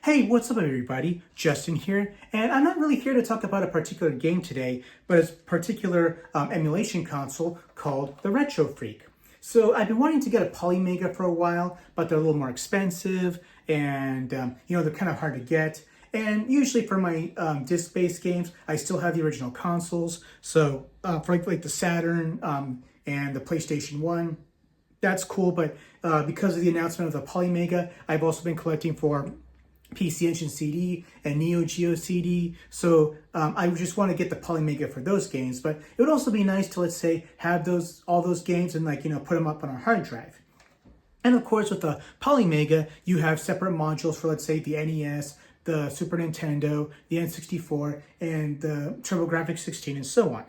Hey, what's up everybody? Justin here, and I'm not really here to talk about a particular game today, but a particular emulation console called the RetroFreak. So I've been wanting to get a Polymega for a while, but they're a little more expensive, and they're kind of hard to get. And usually for my disc-based games, I still have the original consoles. So for like the Saturn and the PlayStation 1, that's cool, but because of the announcement of the Polymega, I've also been collecting for PC Engine CD and Neo Geo CD, so I just want to get the Polymega for those games. But it would also be nice to, let's say, have all those games and put them up on our hard drive. And of course, with the Polymega, you have separate modules for, let's say, the NES, the Super Nintendo, the N64, and the TurboGrafx 16, and so on.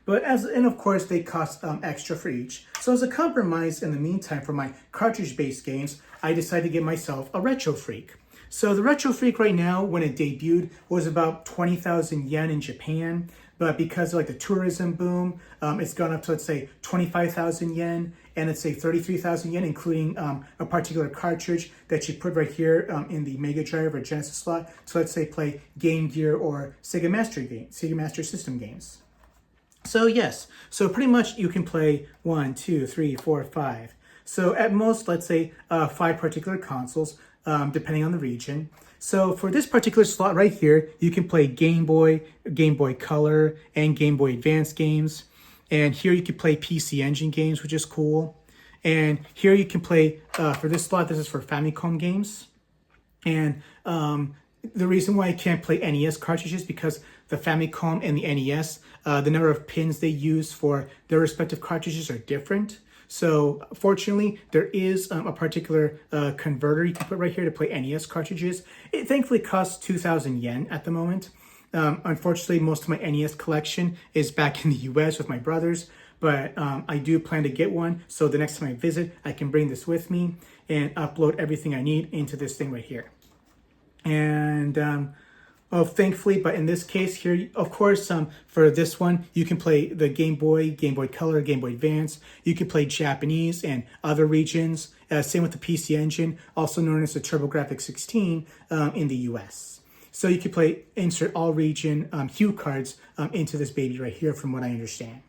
And of course, they cost extra for each. So as a compromise, in the meantime, for my cartridge-based games, I decided to get myself a RetroFreak. So the RetroFreak right now, when it debuted, was about 20,000 yen in Japan. But because of the tourism boom, it's gone up to, let's say, 25,000 yen, and let's say 33,000 yen, including a particular cartridge that you put right here in the Mega Drive or Genesis slot. So let's say play Game Gear or Sega Master System games. So yes, so pretty much you can play 1, 2, 3, 4, 5. So at most, let's say 5 particular consoles, depending on the region. So for this particular slot right here, you can play Game Boy Color, and Game Boy Advance games. And here you can play PC Engine games, which is cool. And here you can play, for this slot, this is for Famicom games. And the reason why I can't play NES cartridges is because the Famicom and the NES, the number of pins they use for their respective cartridges are different. So fortunately, there is a particular converter you can put right here to play NES cartridges. It thankfully costs 2,000 yen at the moment. Unfortunately, most of my NES collection is back in the US with my brothers, but I do plan to get one. So the next time I visit, I can bring this with me and upload everything I need into this thing right here. And thankfully, but in this case here, of course, for this one, you can play the Game Boy Color, Game Boy Advance. You can play Japanese and other regions. Same with the PC Engine, also known as the TurboGrafx 16 in the US. So you can insert all region hue cards into this baby right here, from what I understand.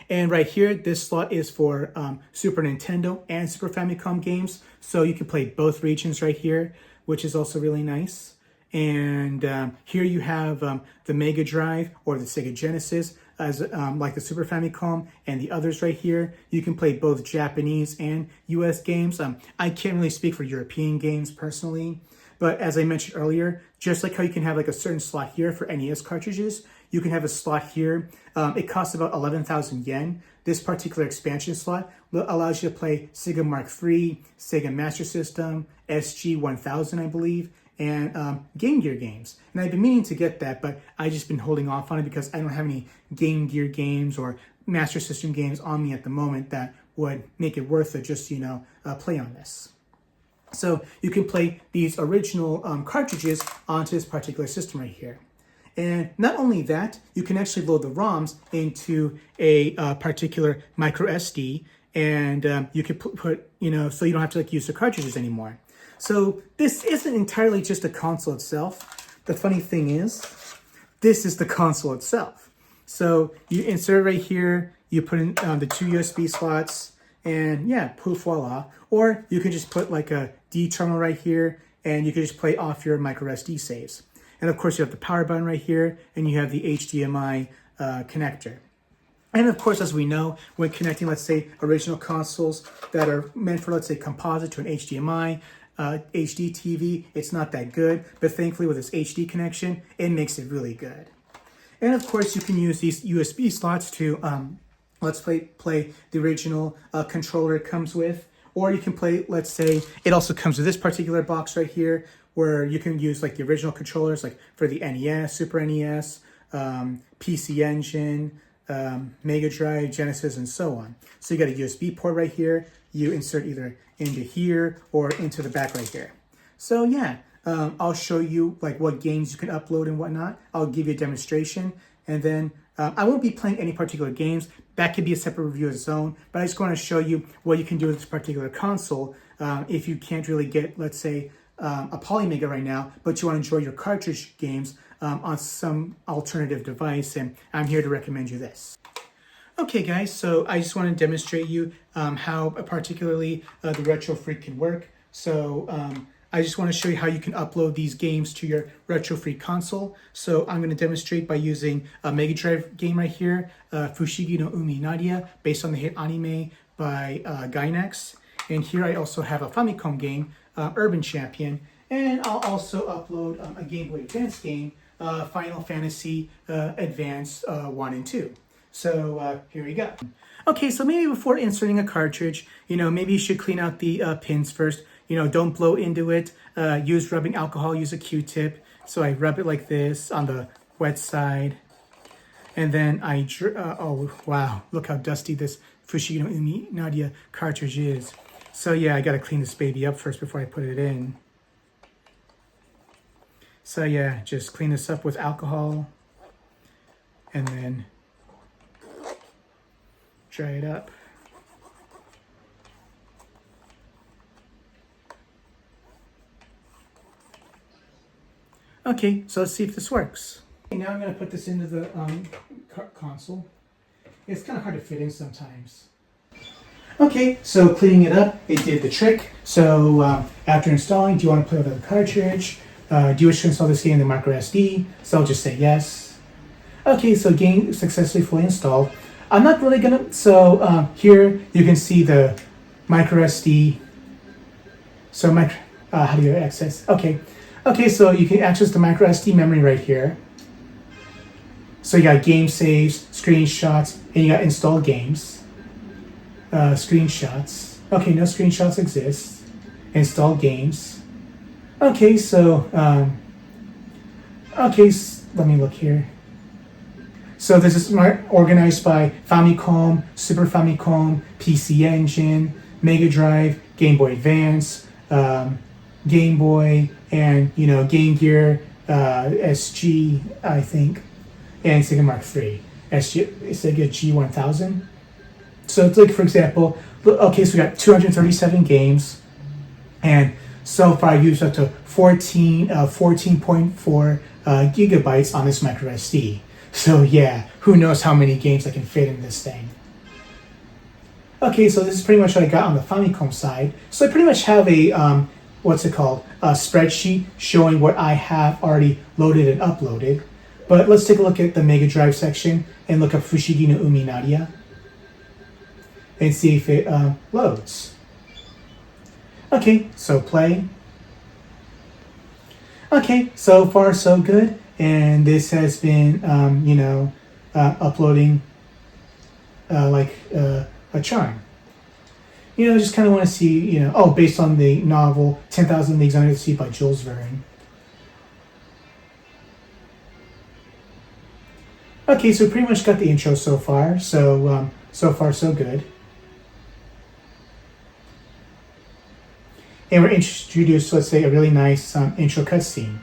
And right here, this slot is for Super Nintendo and Super Famicom games. So you can play both regions right here, which is also really nice. And here you have the Mega Drive or the Sega Genesis, as like the Super Famicom and the others right here. You can play both Japanese and US games. I can't really speak for European games personally, but as I mentioned earlier, just like how you can have a certain slot here for NES cartridges, you can have a slot here. It costs about 11,000 yen. This particular expansion slot allows you to play Sega Mark III, Sega Master System, SG-1000, I believe, and Game Gear games. And I've been meaning to get that, but I've just been holding off on it because I don't have any Game Gear games or Master System games on me at the moment that would make it worth it just, play on this. So you can play these original cartridges onto this particular system right here. And not only that, you can actually load the ROMs into a particular microSD, and you can put, so you don't have to use the cartridges anymore. So this isn't entirely just a console itself. The funny thing is, this is the console itself. So you insert it right here, you put in the 2 USB slots, and yeah, poof, voila. Or you can just put a D terminal right here, and you can just play off your microSD saves. And of course, you have the power button right here, and you have the HDMI connector. And of course, as we know, when connecting, let's say, original consoles that are meant for, let's say, composite to an HDMI, HD TV, it's not that good, but thankfully with this HD connection, it makes it really good. And of course, you can use these USB slots to, let's play the original controller it comes with, or you can play, let's say, it also comes with this particular box right here, where you can use the original controllers, for the NES, Super NES, PC Engine, Mega Drive, Genesis, and so on. So you got a USB port right here. You insert either into here or into the back right here. So yeah, I'll show you what games you can upload and whatnot. I'll give you a demonstration, and then I won't be playing any particular games. That could be a separate review of its own, but I just want to show you what you can do with this particular console if you can't really get, let's say, a Polymega right now, but you want to enjoy your cartridge games on some alternative device, and I'm here to recommend you this. Okay guys, so I just want to demonstrate you how particularly the RetroFreak can work. So I just want to show you how you can upload these games to your RetroFreak console. So I'm going to demonstrate by using a Mega Drive game right here, Fushigi no Umi Nadia, based on the hit anime by Gainax. And here I also have a Famicom game, Urban Champion, and I'll also upload a Game Boy Advance game, Final Fantasy Advance 1 and 2. So here we go. Okay, so maybe before inserting a cartridge, maybe you should clean out the pins first. Don't blow into it. Use rubbing alcohol, use a Q-tip. So I rub it like this on the wet side. And then oh wow, look how dusty this Fushigi no Umi Nadia cartridge is. So yeah, I gotta clean this baby up first before I put it in. So yeah, just clean this up with alcohol. And then dry it up. Okay, so let's see if this works. Okay, now I'm going to put this into the console. It's kind of hard to fit in sometimes. Okay, so cleaning it up, it did the trick. So after installing, do you want to play with the cartridge? Do you wish to install this game in the microSD? So I'll just say yes. Okay, so game successfully fully installed. I'm not really gonna, so here you can see the microSD. So how do you access? Okay, so you can access the microSD memory right here. So you got game saves, screenshots, and you got installed games. Screenshots. Okay, no screenshots exist. Installed games. Okay, so let me look here. So this is organized by Famicom, Super Famicom, PC Engine, Mega Drive, Game Boy Advance, Game Boy, and Game Gear, SG, I think, and Sega Mark III, Sega G1000. So it's like, for example, okay, so we got 237 games, and so far I used up to 14.4 gigabytes on this microSD. So yeah, who knows how many games I can fit in this thing. Okay, so this is pretty much what I got on the Famicom side. So I pretty much have a, a spreadsheet showing what I have already loaded and uploaded. But let's take a look at the Mega Drive section and look up Fushigi no Umi Nadia and see if it loads. Okay, so play. Okay, so far so good. And this has been, uploading like a charm. Just kind of want to see, based on the novel 10,000 Leagues Under the Sea by Jules Verne. Okay, so pretty much got the intro so far. So, so far so good. And we're introduced to, let's say, a really nice intro cutscene.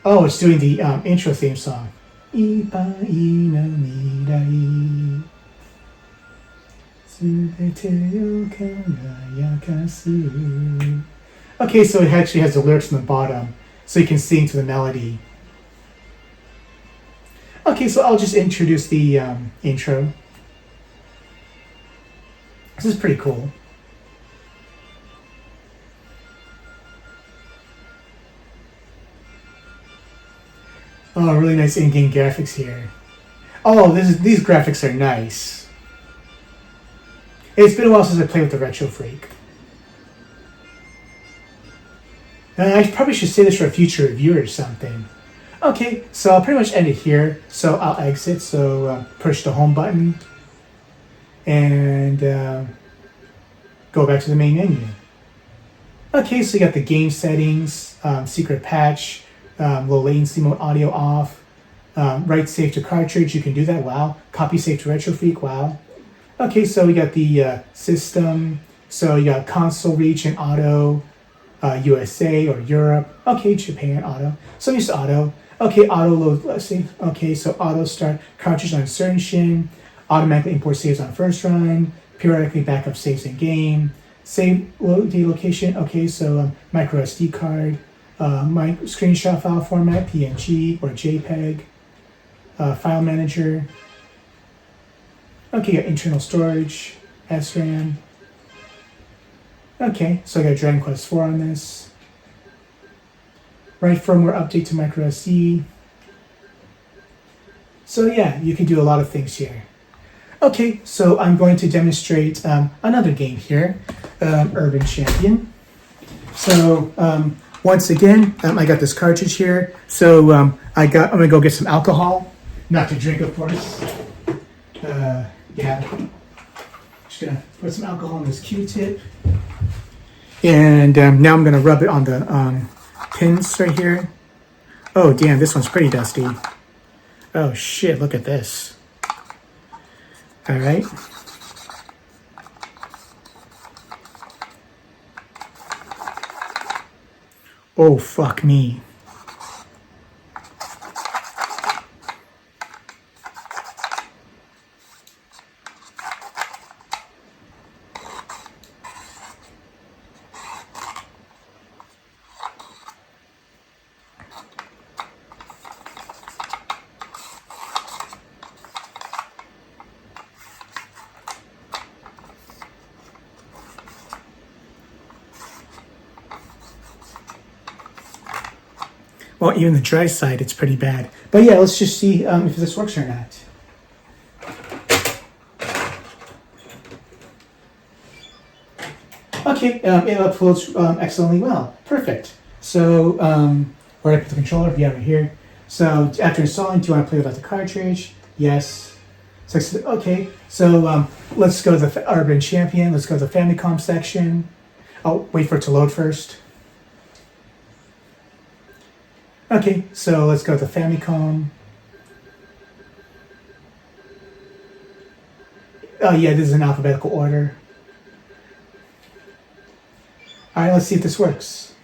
Oh, it's doing the intro theme song. Okay, so it actually has the lyrics on the bottom, so you can sing to the melody. Okay, so I'll just introduce the intro. This is pretty cool. Oh, really nice in-game graphics here. Oh, these graphics are nice. It's been a while since I played with the RetroFreak. I probably should say this for a future review or something. Okay, so I'll pretty much end it here. So I'll exit, so push the home button. And go back to the main menu. Okay, so you got the game settings, secret patch, low latency mode, audio off, write save to cartridge, you can do that, wow. Copy save to RetroFreak, wow. Okay, so we got the system, so you got console region, auto, USA or Europe, okay, Japan, auto, so I'm used to auto. Okay, auto load, let's see, okay, so auto start cartridge on insertion, automatically import saves on first run, periodically backup saves in game, Save data location. Okay, so microSD card, my screenshot file format, PNG or JPEG, file manager. Okay, got internal storage, SRAM. Okay, so I got Dragon Quest 4 on this. Write firmware update to microSD. So yeah, you can do a lot of things here. Okay, so I'm going to demonstrate another game here, Urban Champion. So once again, I got this cartridge here. So I'm gonna go get some alcohol, not to drink, of course. Yeah, just gonna put some alcohol in this Q-tip, and now I'm gonna rub it on the pins right here. Oh damn, this one's pretty dusty. Oh shit, look at this. All right. Oh, fuck me. Well, even the dry side, it's pretty bad. But yeah, let's just see if this works or not. Okay, it uploads excellently well. Perfect. So, where do I put the controller? Yeah, right here. So, after installing, do you want to play without the cartridge? Yes. So, okay, so let's go to the Urban Champion. Let's go to the Famicom section. I'll wait for it to load first. Okay, so let's go to Famicom. Oh yeah, this is in alphabetical order. All right, let's see if this works.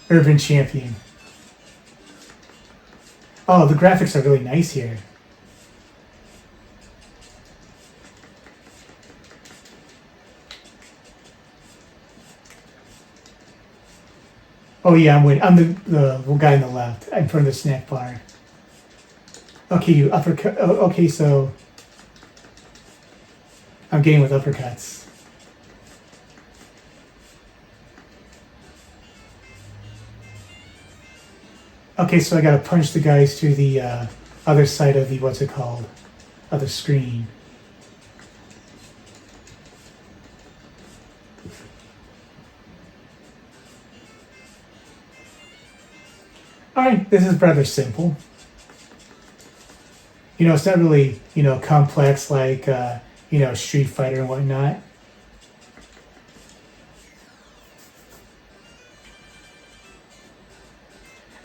Urban Champion. Oh, the graphics are really nice here. Oh yeah, I'm the guy on the left, in front of the snack bar. Okay, you uppercut. Oh, okay, so I'm getting with uppercuts. Okay, so I gotta punch the guys to the other side of the, what's it called, of the screen. All right, this is rather simple. You know, it's not really, complex like, Street Fighter and whatnot.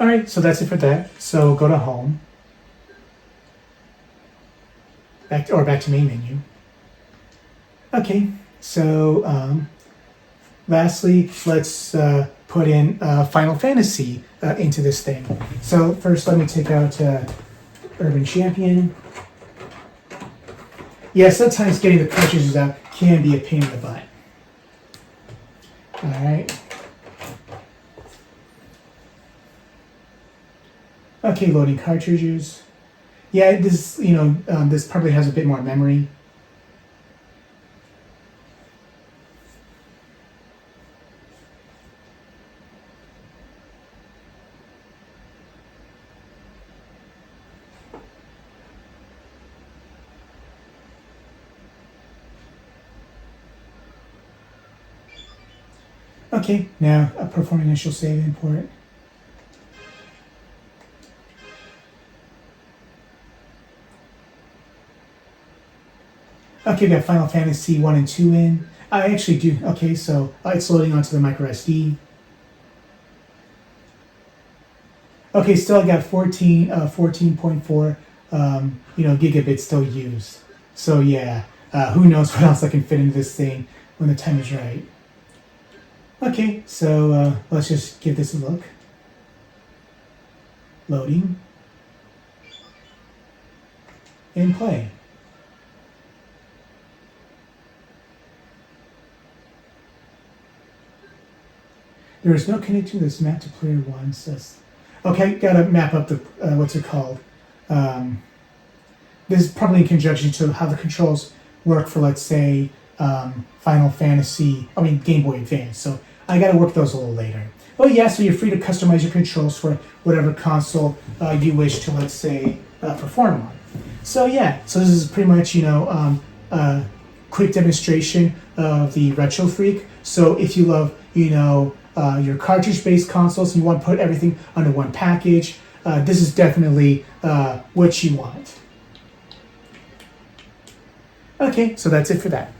All right, so that's it for that. So go to Home. Back to main menu. Okay, so lastly, let's put in Final Fantasy into this thing. So first, let me take out Urban Champion. Yeah, sometimes getting the cartridges out can be a pain in the butt. All right. Okay, loading cartridges. Yeah, this this probably has a bit more memory. Okay, now perform initial save import. Okay, we got Final Fantasy 1 and 2 in. I actually do. Okay, so it's loading onto the microSD. Okay, still I got 14.4 gigabits still used. So yeah, who knows what else I can fit into this thing when the time is right. Okay, so let's just give this a look. Loading. And play. There is no connecting to this map to player one. Says, okay, gotta map up the, what's it called? This is probably in conjunction to how the controls work for, let's say, Game Boy Advance. So I gotta work those a little later. Oh yeah, so you're free to customize your controls for whatever console you wish to, let's say, perform on. So yeah, so this is pretty much, a quick demonstration of the RetroFreak. So if you love, your cartridge-based consoles and you want to put everything under one package, this is definitely what you want. Okay, so that's it for that.